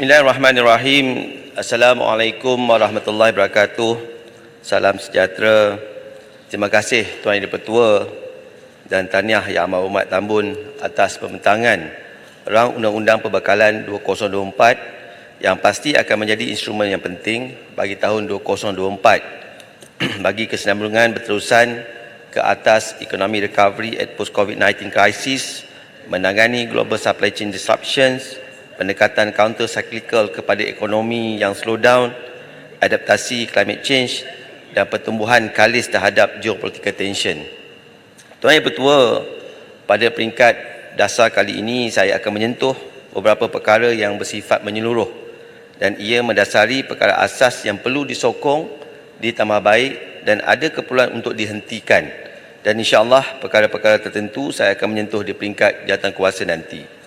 Bismillahirrahmanirrahim. Assalamualaikum warahmatullahi wabarakatuh. Salam sejahtera. Terima kasih Tuan Yang Dipertua dan tahniah Yang Amat Berhormat Tambun atas pembentangan Rang Undang-Undang Perbekalan 2024 yang pasti akan menjadi instrumen yang penting bagi tahun 2024 bagi kesinambungan berterusan ke atas ekonomi recovery at post-COVID-19 crisis, menangani global supply chain disruptions, pendekatan counter-cyclical kepada ekonomi yang slow down, adaptasi climate change dan pertumbuhan kalis terhadap geopolitical tension. Tuan Yang Bertua, pada peringkat dasar kali ini saya akan menyentuh beberapa perkara yang bersifat menyeluruh dan ia mendasari perkara asas yang perlu disokong, ditambah baik dan ada keperluan untuk dihentikan. Dan insya-Allah perkara-perkara tertentu saya akan menyentuh di peringkat jawatankuasa nanti.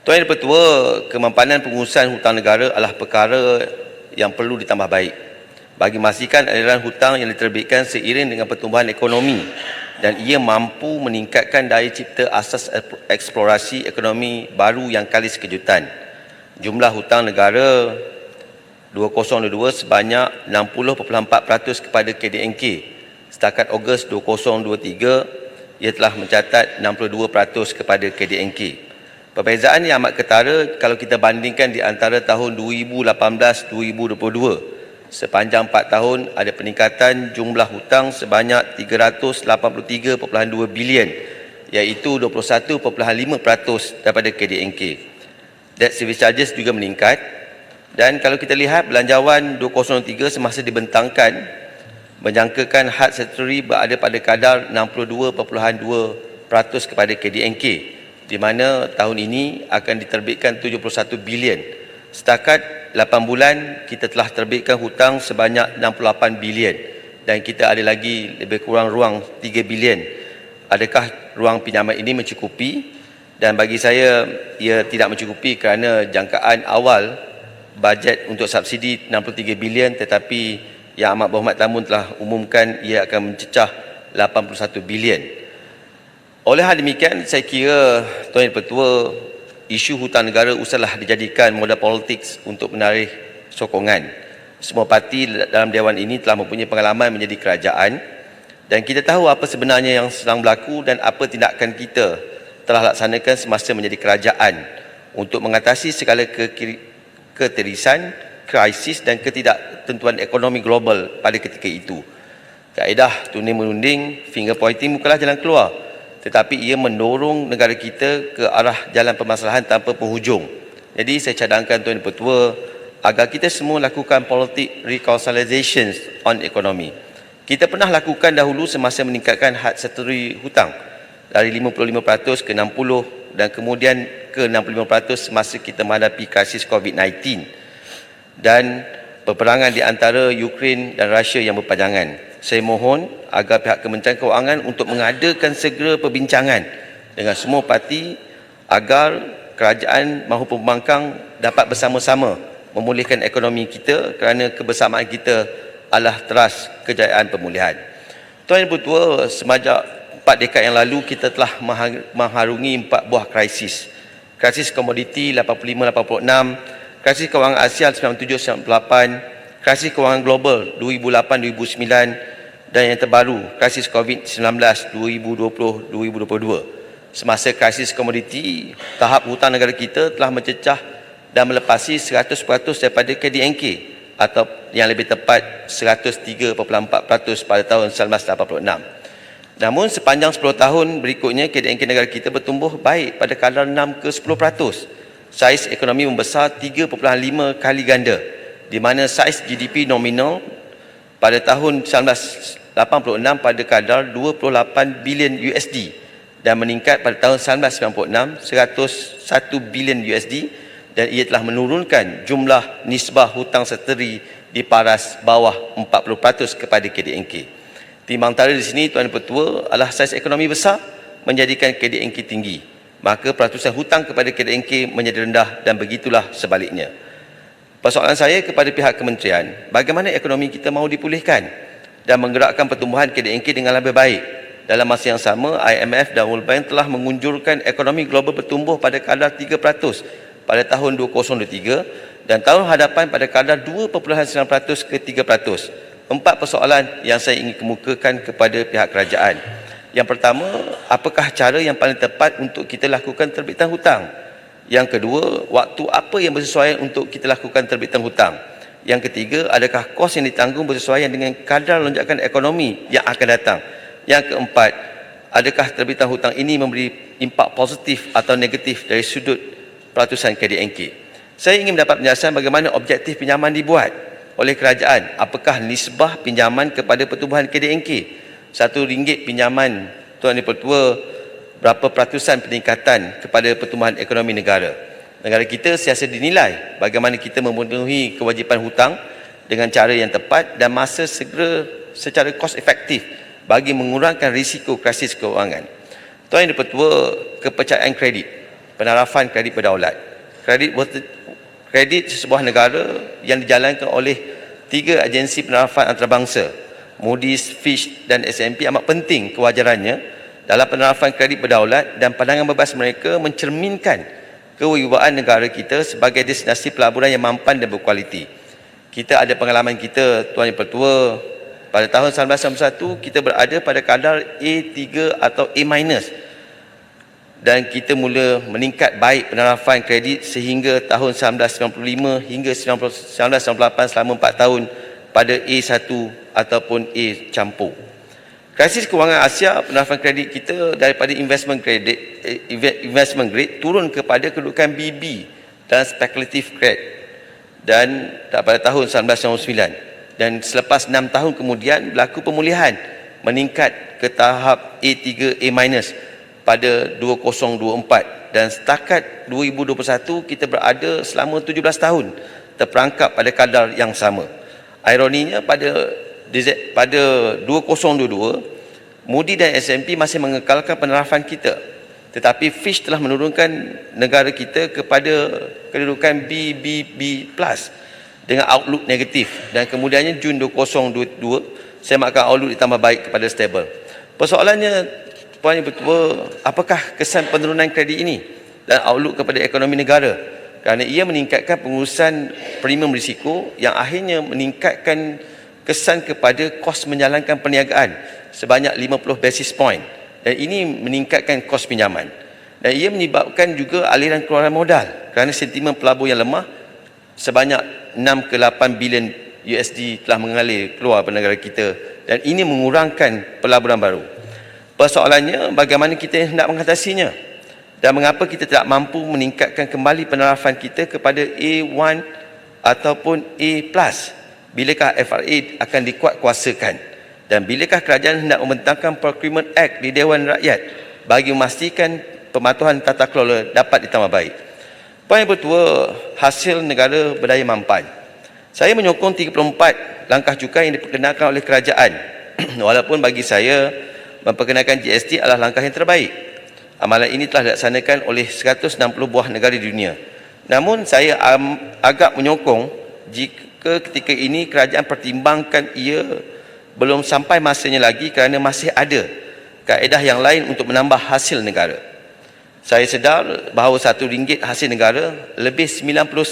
Tuan Yang Dipertua, kemampanan pengurusan hutang negara adalah perkara yang perlu ditambah baik bagi memastikan aliran hutang yang diterbitkan seiring dengan pertumbuhan ekonomi dan ia mampu meningkatkan daya cipta asas eksplorasi ekonomi baru yang kalis kejutan. Jumlah hutang negara 2022 sebanyak 60.4% kepada KDNK. Setakat Ogos 2023, ia telah mencatat 62% kepada KDNK. Perbezaan yang amat ketara kalau kita bandingkan di antara tahun 2018-2022. Sepanjang 4 tahun ada peningkatan jumlah hutang sebanyak 383.2 bilion iaitu 21.5% daripada KDNK. Debt service charges juga meningkat dan kalau kita lihat belanjawan 2003 semasa dibentangkan menjangkakan had statutory berada pada kadar 62.2% kepada KDNK, di mana tahun ini akan diterbitkan 71 bilion. Setakat 8 bulan kita telah terbitkan hutang sebanyak 68 bilion dan kita ada lagi lebih kurang ruang 3 bilion. Adakah ruang pinjaman ini mencukupi? Dan bagi saya ia tidak mencukupi kerana jangkaan awal bajet untuk subsidi 63 bilion tetapi Yang Amat Berhormat Tambun telah umumkan ia akan mencecah 81 bilion. Oleh hal demikian, saya kira Tuan Yang Dipertua, isu hutang negara usahlah dijadikan modal politik untuk menarik sokongan. Semua parti dalam Dewan ini telah mempunyai pengalaman menjadi kerajaan dan kita tahu apa sebenarnya yang sedang berlaku dan apa tindakan kita telah laksanakan semasa menjadi kerajaan untuk mengatasi segala keterisan, krisis dan ketidaktentuan ekonomi global pada ketika itu. Kaedah tunding-menunding, finger pointing bukanlah jalan keluar, tetapi ia mendorong negara kita ke arah jalan permasalahan tanpa penghujung. Jadi saya cadangkan Tuan Dipertua agar kita semua lakukan politik reconciliation on ekonomi. Kita pernah lakukan dahulu semasa meningkatkan had statutory hutang dari 55% ke 60% dan kemudian ke 65% semasa kita menghadapi krisis COVID-19 dan peperangan di antara Ukraine dan Rusia yang berpanjangan. Saya mohon agar pihak Kementerian Kewangan untuk mengadakan segera perbincangan dengan semua parti agar kerajaan mahu pembangkang dapat bersama-sama memulihkan ekonomi kita kerana kebersamaan kita adalah teras kejayaan pemulihan. Tuan Yang Dipertua, semajak 4 dekad yang lalu kita telah mengharungi 4 buah krisis. Krisis komoditi 85-86, krisis kewangan Asia 97-98, krisis kewangan global 2008-2009 dan yang terbaru krisis COVID-19 2020-2022. Semasa krisis komoditi, tahap hutang negara kita telah mencecah dan melepasi 100% daripada KDNK atau yang lebih tepat 103.4% pada tahun 1986. Namun sepanjang 10 tahun berikutnya KDNK negara kita bertumbuh baik pada kadar 6 ke 10%. Saiz ekonomi membesar 3.5 kali ganda, di mana saiz GDP nominal pada tahun 1986 pada kadar 28 bilion USD dan meningkat pada tahun 1996 101 bilion USD dan ia telah menurunkan jumlah nisbah hutang statutory di paras bawah 40% kepada KDNK. Timbang tara di sini Tuan Dipertua adalah saiz ekonomi besar menjadikan KDNK tinggi, maka peratusan hutang kepada KDNK menjadi rendah dan begitulah sebaliknya. Persoalan saya kepada pihak kementerian, bagaimana ekonomi kita mahu dipulihkan dan menggerakkan pertumbuhan KDNK dengan lebih baik. Dalam masa yang sama, IMF dan World Bank telah mengunjurkan ekonomi global bertumbuh pada kadar 3% pada tahun 2023 dan tahun hadapan pada kadar 2.9% ke 3%. 4 persoalan yang saya ingin kemukakan kepada pihak kerajaan. Yang pertama, apakah cara yang paling tepat untuk kita lakukan terbitan hutang? Yang kedua, waktu apa yang bersesuaian untuk kita lakukan terbitan hutang? Yang ketiga, adakah kos yang ditanggung bersesuaian dengan kadar lonjakan ekonomi yang akan datang? Yang keempat, adakah terbitan hutang ini memberi impak positif atau negatif dari sudut peratusan KDNK? Saya ingin mendapat penjelasan bagaimana objektif pinjaman dibuat oleh kerajaan. Apakah nisbah pinjaman kepada pertumbuhan KDNK? RM1 pinjaman, Tuan Yang Pertua, berapa peratusan peningkatan kepada pertumbuhan ekonomi negara? Negara kita sentiasa dinilai bagaimana kita memenuhi kewajipan hutang dengan cara yang tepat dan masa segera secara kos efektif bagi mengurangkan risiko krisis keuangan. Tuan Yang Pertua, kepercayaan kredit, penarafan kredit berdaulat. Kredit sebuah negara yang dijalankan oleh 3 agensi penarafan antarabangsa, Moody's, Fitch dan S&P, amat penting kewajarannya dalam penarafan kredit berdaulat, dan pandangan bebas mereka mencerminkan kewibawaan negara kita sebagai destinasi pelaburan yang mampan dan berkualiti. Kita ada pengalaman kita, Tuan Yang Pertua, pada tahun 1991 kita berada pada kadar A3 atau A- dan kita mula meningkat baik penarafan kredit sehingga tahun 1995 hingga 1998 selama 4 tahun pada A1 ataupun A campur. Krisis kewangan Asia, penarafan kredit kita daripada investment grade turun kepada kedudukan BB dan speculative grade dan pada tahun 1999, dan selepas 6 tahun kemudian berlaku pemulihan meningkat ke tahap A3 A- pada 2024, dan setakat 2021 kita berada selama 17 tahun terperangkap pada kadar yang sama. Ironinya pada 2022 Moody dan S&P masih mengekalkan penarafan kita, tetapi Fitch telah menurunkan negara kita kepada kedudukan BBB+ dengan outlook negatif, dan kemudiannya Jun 2022 saya makan outlook ditambah baik kepada stable. Persoalannya, Puan Yang Pertua, apakah kesan penurunan kredit ini dan outlook kepada ekonomi negara? Kerana ia meningkatkan pengurusan premium risiko yang akhirnya meningkatkan kesan kepada kos menjalankan perniagaan sebanyak 50 basis point, dan ini meningkatkan kos pinjaman, dan ia menyebabkan juga aliran keluaran modal kerana sentimen pelabur yang lemah. Sebanyak 6 ke 8 bilion USD telah mengalir keluar dari negara kita, dan ini mengurangkan pelaburan baru. Persoalannya, bagaimana kita hendak mengatasinya, dan mengapa kita tidak mampu meningkatkan kembali penarafan kita kepada A1 ataupun A+? Bilakah FRA akan dikuatkuasakan, dan bilakah kerajaan hendak membentangkan Procurement Act di Dewan Rakyat bagi memastikan pematuhan tata kelola dapat ditambah baik? Puan Yang Pertua, hasil negara berdaya mampan. Saya menyokong 34 langkah cukai yang diperkenalkan oleh kerajaan walaupun bagi saya memperkenalkan GST adalah langkah yang terbaik. Amalan ini telah dilaksanakan oleh 160 buah negara di dunia. Namun saya agak menyokong jika ketika ini kerajaan pertimbangkan ia belum sampai masanya lagi, kerana masih ada kaedah yang lain untuk menambah hasil negara. Saya sedar bahawa RM1 hasil negara lebih 95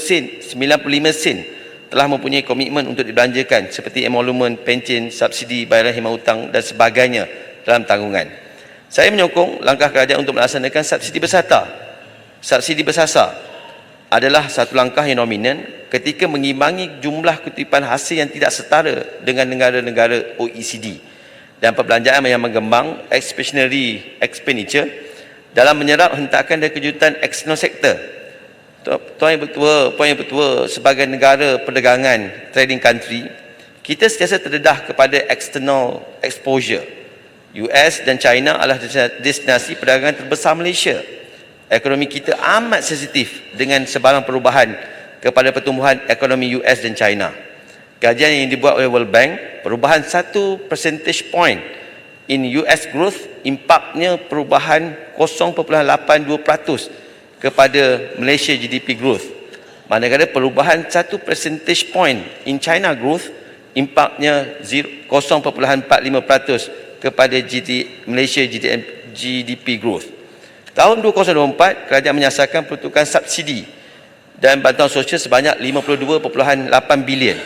sen telah mempunyai komitmen untuk dibelanjakan seperti emolumen, pencen, subsidi, bayaran khidmat hutang dan sebagainya dalam tanggungan. Saya menyokong langkah kerajaan untuk melaksanakan subsidi bersasar. Subsidi bersasar adalah satu langkah yang dominan ketika mengimbangi jumlah kutipan hasil yang tidak setara dengan negara-negara OECD, dan perbelanjaan yang mengembang expansionary expenditure dalam menyerap hentakan dan kejutan external sector. Puan Yang Pertua, sebagai negara perdagangan trading country, kita sentiasa terdedah kepada external exposure. US dan China adalah destinasi perdagangan terbesar Malaysia. Ekonomi kita amat sensitif dengan sebarang perubahan kepada pertumbuhan ekonomi US dan China. Kajian yang dibuat oleh World Bank, perubahan 1 percentage point in US growth, impaknya perubahan 0.82% kepada Malaysia GDP growth. Manakala perubahan 1 percentage point in China growth, impaknya 0.45% kepada Malaysia GDP growth. Tahun 2024, kerajaan menyasarkan peruntukan subsidi dan bantuan sosial sebanyak 52.8 bilion.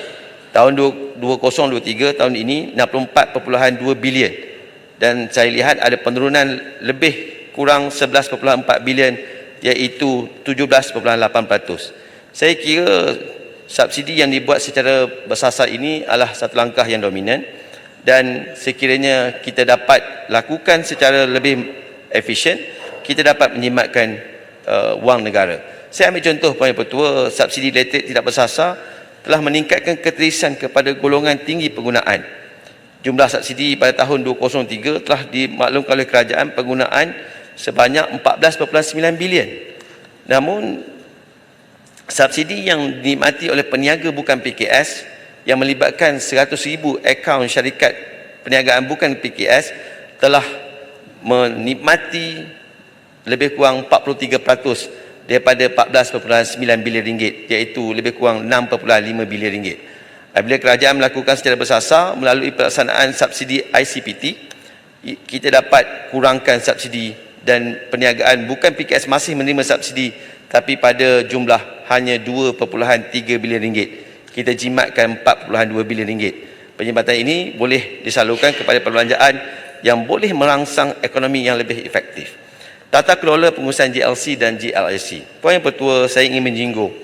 Tahun 2023, tahun ini 64.2 bilion. Dan saya lihat ada penurunan lebih kurang 11.4 bilion, iaitu 17.8%. Saya kira subsidi yang dibuat secara bersasar ini adalah satu langkah yang dominan, dan sekiranya kita dapat lakukan secara lebih efisien, kita dapat menjimatkan wang negara. Saya ambil contoh Puan Yang Pertua, subsidi elektrik tidak bersasar telah meningkatkan keterisan kepada golongan tinggi penggunaan. Jumlah subsidi pada tahun 2003 telah dimaklumkan oleh kerajaan penggunaan sebanyak 14.9 bilion. Namun, subsidi yang dinikmati oleh peniaga bukan PKS yang melibatkan 100,000 akaun syarikat perniagaan bukan PKS telah menikmati lebih kurang 43% daripada 14.9 bilion ringgit, iaitu lebih kurang 6.5 bilion ringgit. Apabila kerajaan melakukan secara bersasar melalui pelaksanaan subsidi ICPT, kita dapat kurangkan subsidi, dan perniagaan bukan PKS masih menerima subsidi tapi pada jumlah hanya 2.3 bilion ringgit. Kita jimatkan 4.2 bilion ringgit. Penjimatan ini boleh disalurkan kepada perbelanjaan yang boleh merangsang ekonomi yang lebih efektif. Tata kelola pengurusan GLC dan GLIC. Puan Yang Pertua, saya ingin menyinggung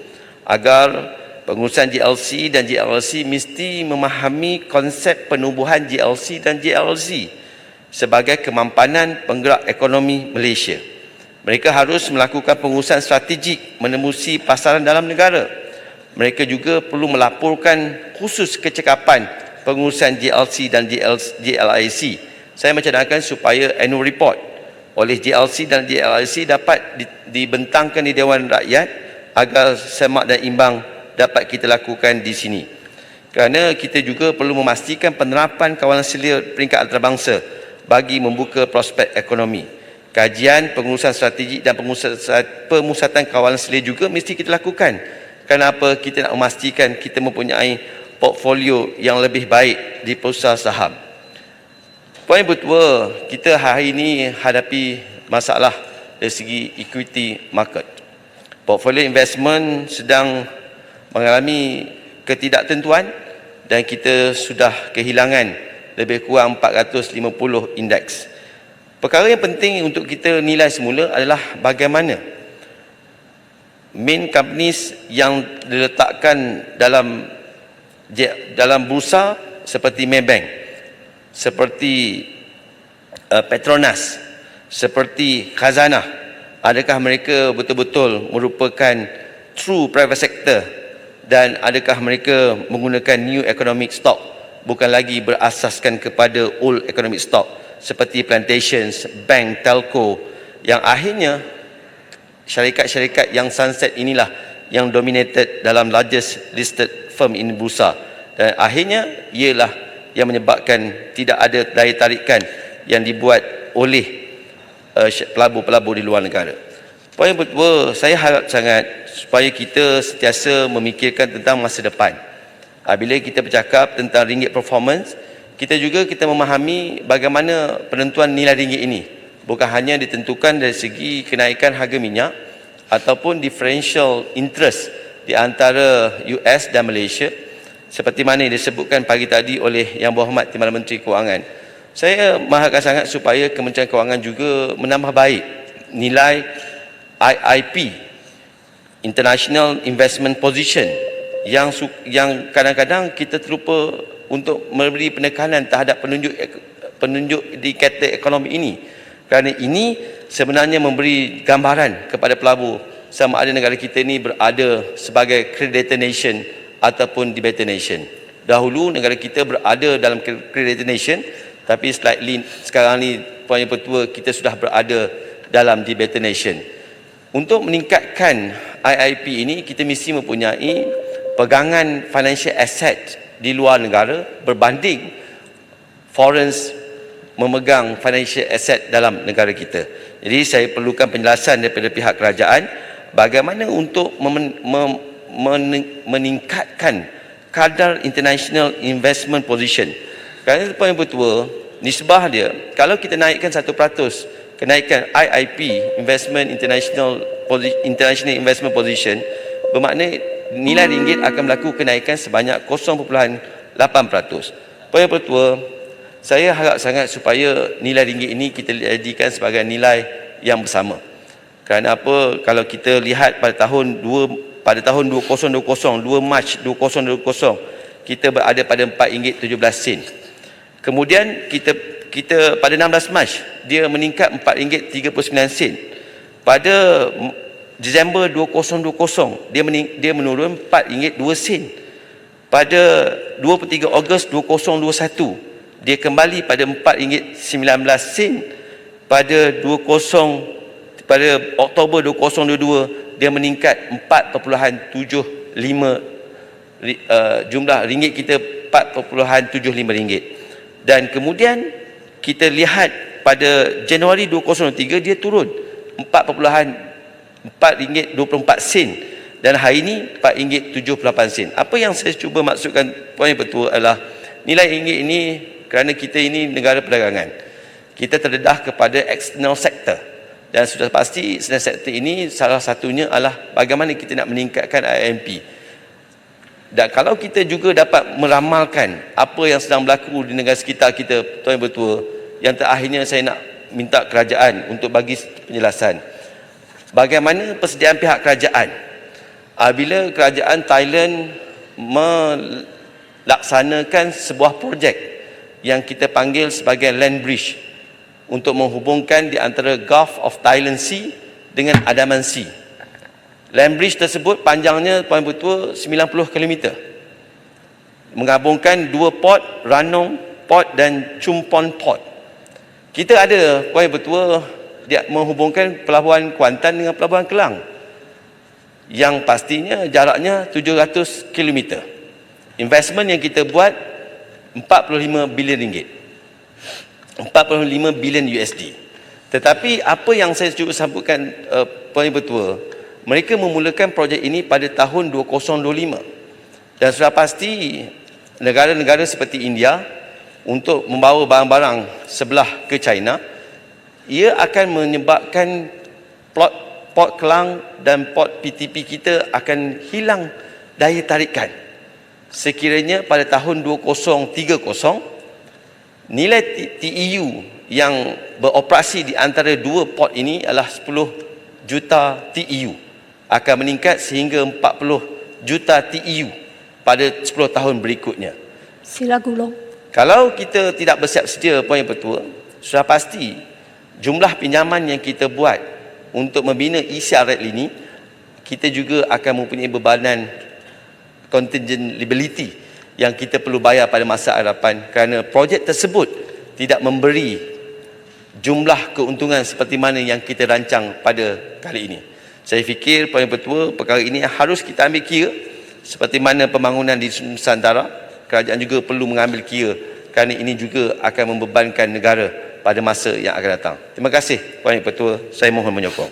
agar pengurusan GLC dan GLC mesti memahami konsep penubuhan GLC dan GLC sebagai kemampanan penggerak ekonomi Malaysia. Mereka harus melakukan pengurusan strategik menembusi pasaran dalam negara. Mereka juga perlu melaporkan khusus kecekapan pengurusan GLC dan GLIC. Saya mencadangkan supaya annual report oleh GLC dan GLIC dapat dibentangkan di Dewan Rakyat agar semak dan imbang dapat kita lakukan di sini. Kerana kita juga perlu memastikan penerapan kawalan selia peringkat antarabangsa bagi membuka prospek ekonomi. Kajian pengurusan strategik dan pemusatan kawalan selia juga mesti kita lakukan. Kenapa? Kita nak memastikan kita mempunyai portfolio yang lebih baik di perusahaan saham. Puan Yang Pertua, kita hari ini hadapi masalah dari segi equity market. Portfolio investment sedang mengalami ketidaktentuan dan kita sudah kehilangan lebih kurang 450 indeks. Perkara yang penting untuk kita nilai semula adalah bagaimana main companies yang diletakkan dalam bursa seperti Maybank, seperti Petronas, seperti Khazanah, adakah mereka betul-betul merupakan true private sector, dan adakah mereka menggunakan new economic stock, bukan lagi berasaskan kepada old economic stock seperti plantations, bank, telco, yang akhirnya syarikat-syarikat yang sunset inilah yang dominated dalam largest listed firm in bursa, dan akhirnya ialah yang menyebabkan tidak ada daya tarikan yang dibuat oleh pelabur-pelabur di luar negara. Puan Yang Pertua, saya harap sangat supaya kita sentiasa memikirkan tentang masa depan. Bila kita bercakap tentang ringgit performance, kita memahami bagaimana penentuan nilai ringgit ini bukan hanya ditentukan dari segi kenaikan harga minyak ataupun differential interest di antara US dan Malaysia, seperti mana yang disebutkan pagi tadi oleh Yang Berhormat Timbalan Menteri Kewangan. Saya mengharapkan sangat supaya Kementerian Kewangan juga menambah baik nilai IIP, International Investment Position, yang kadang-kadang kita terlupa untuk memberi penekanan terhadap penunjuk indikator ekonomi ini. Kerana ini sebenarnya memberi gambaran kepada pelabur sama ada negara kita ini berada sebagai creditor nation ataupun debtor nation. Dahulu negara kita berada dalam creditor nation, tapi slightly sekarang ni Puan Yang Pertua, kita sudah berada dalam debtor nation. Untuk meningkatkan IIP ini, kita mesti mempunyai pegangan financial asset di luar negara berbanding foreign memegang financial asset dalam negara kita. Jadi saya perlukan penjelasan daripada pihak kerajaan bagaimana untuk meningkatkan kadar international investment position. Kerana Puan Yang Pertua, nisbah dia, kalau kita naikkan 1%, kenaikan IIP, International Investment Position, bermakna nilai ringgit akan berlaku kenaikan sebanyak 0.8%. Puan Yang Bertuah, saya harap sangat supaya nilai ringgit ini kita jadikan sebagai nilai yang bersama. Kerana apa? Kalau kita lihat pada tahun 2020, 2 Mac 2020, kita berada pada RM4.17. Kemudian kita pada 16 Mac dia meningkat RM4.39. Pada Disember 2020 dia menurun RM4.02. Pada 23 Ogos 2021 dia kembali pada RM4.19. Pada Oktober 2022 dia meningkat 4.75 jumlah ringgit kita RM4.75. Dan kemudian kita lihat pada Januari 2023 dia turun RM4.24 dan hari ini RM4.78. Apa yang saya cuba maksudkan Puan Yang Bertuah adalah nilai ringgit ini kerana kita ini negara perdagangan. Kita terdedah kepada external sector. Dan sudah pasti external sector ini salah satunya adalah bagaimana kita nak meningkatkan IMP. Dan kalau kita juga dapat meramalkan apa yang sedang berlaku di negara sekitar kita, Tuan Yang Bertuah, yang terakhirnya saya nak minta kerajaan untuk bagi penjelasan. Bagaimana persediaan pihak kerajaan apabila kerajaan Thailand melaksanakan sebuah projek yang kita panggil sebagai land bridge untuk menghubungkan di antara Gulf of Thailand Sea dengan Andaman Sea. Land bridge tersebut panjangnya Puan Yang Bertuah 90 km. Menggabungkan dua port, Ranong Port dan Chumpon Port. Kita ada Puan Yang Bertuah dia menghubungkan pelabuhan Kuantan dengan pelabuhan Kelang. Yang pastinya jaraknya 700 km. Investment yang kita buat 45 bilion ringgit. 45 bilion USD. Tetapi apa yang saya cuba sambutkan Puan Yang Bertuah, mereka memulakan projek ini pada tahun 2025. Dan sudah pasti negara-negara seperti India untuk membawa barang-barang sebelah ke China, ia akan menyebabkan Port Kelang dan Port PTP kita akan hilang daya tarikan. Sekiranya pada tahun 2030, nilai TEU yang beroperasi di antara dua port ini adalah 10 juta TEU. Akan meningkat sehingga 40 juta TEU pada 10 tahun berikutnya. Sila Gulong. Kalau kita tidak bersiap sedia, Puan Yang Bertuah, sudah pasti jumlah pinjaman yang kita buat untuk membina ECR rate ini, kita juga akan mempunyai bebanan contingent liability yang kita perlu bayar pada masa hadapan kerana projek tersebut tidak memberi jumlah keuntungan seperti mana yang kita rancang pada kali ini. Saya fikir Puan Yang Bertuah, perkara ini harus kita ambil kira seperti mana pembangunan di Nusantara. Kerajaan juga perlu mengambil kira kerana ini juga akan membebankan negara pada masa yang akan datang. Terima kasih Puan Yang Bertuah, saya mohon menyokong.